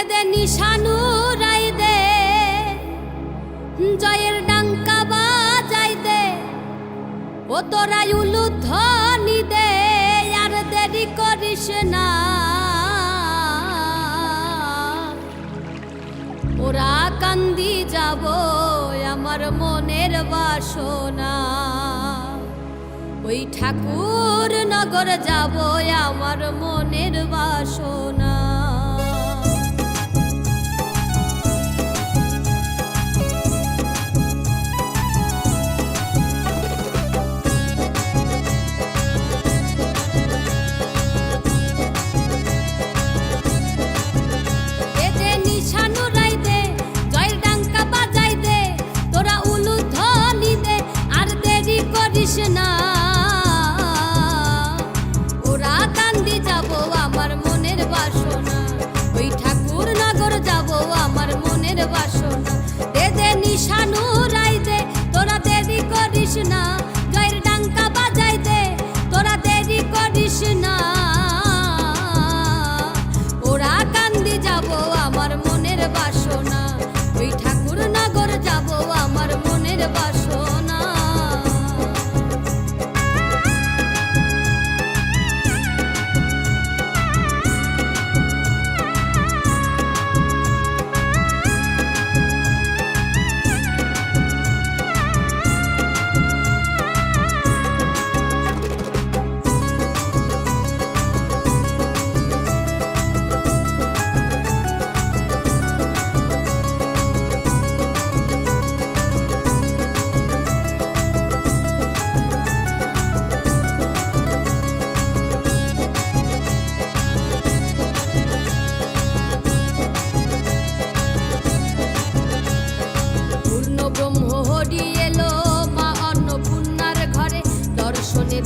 দে দে নিশানু রাই দে, জয়ের ডাঙ্কা বাজাই দে, ও তোরা উলুধ্বনি দে, আর দেরি করিস না। ওরা কান্দি যাব আমার মনের বাসনা, ওই ঠাকুর নগর যাব আমার মনের বাসনা। ওরা কান্দি যাব আমার মনের বাসনা, ওই ঠাকুর নগর যাব আমার মনের বাসনা। দে দে নিশানু রাই দে, তোরা দেরি করিস না, জয়ের ডাঙ্কা বাজাই দে, তোরা দেরি করিস না। ওরা কান্দি যাব আমার মনের বাসনা, ওই ঠাকুর নগর যাব আমার মনের বাসনা।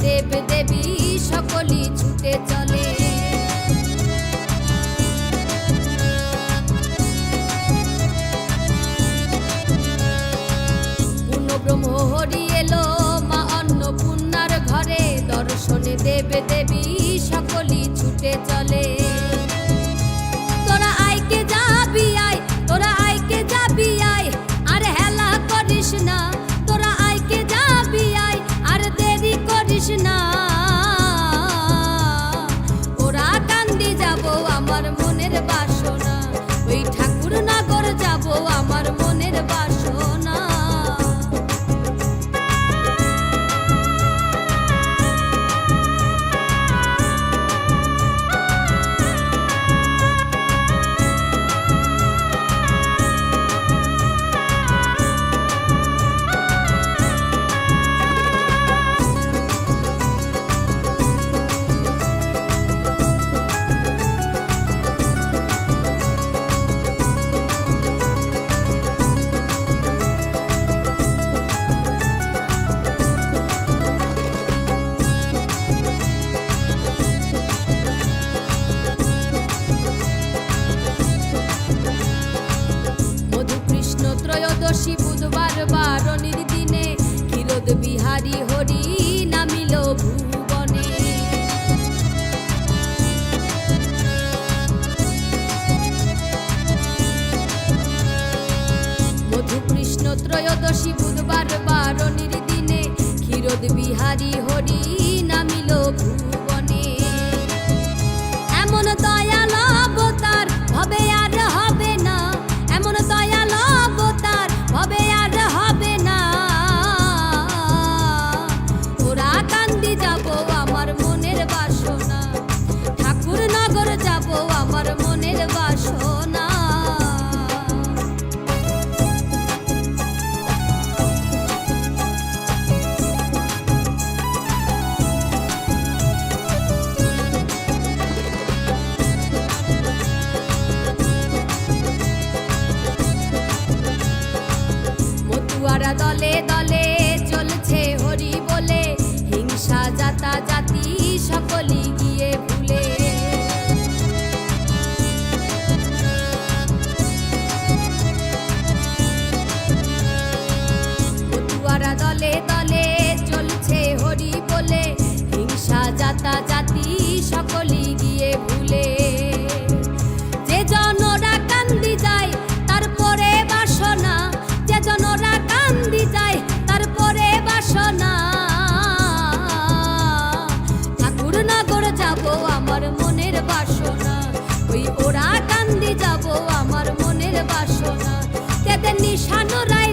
দেব দেবী সকলই ছুটে চলে, পূর্ণ ব্রহ্ম হরি এলো মা অন্নপূর্ণার ঘরে, দর্শনে দেব দেবী সকলই ছুটে চলে। তোরা আইকে যাবি আয়, তোরা আইকে যাবি আয়, আর হেলা করিস না, তোরা আইকে যাবি আয়, আর দেরি করিস না। ওরা কান্দি যাব আমার মনের বাসনা, ওই ঠাকুর নগর যাব আমার মনের বাসনা। ত্রয়োদশী বুধবার বারণীর দিনে ক্ষীরোদ বিহারী হরি নামিল ভুবনে। মধুকৃষ্ণ ত্রয়োদশী বুধবার বারণীর দিনে ক্ষীরোদ বিহারী হরি নামিল ভুবনে। এমন দয়াল অবতার ভবে আর হবে না, এমন দয়াল অবতার ভবে আর হবে না। ওরা কান্দি যাব আমার মনের বাসনা, ঠাকুর নগর যাব আমার মনের বাসনা। দলে দলে চলছে হরি বলে, হিংসা জাতা জাতি সকলই গিয়ে ভুলে। মতুয়ারা দলে দলে চলছে হরি বলে, হিংসা জাতা জাতি সকলই গিয়ে ভুলে। যে জনরা বাসনা, ওই ওরা কান্দি যাব আমার মনের বাসনা। কেঁদে নিশানো রায়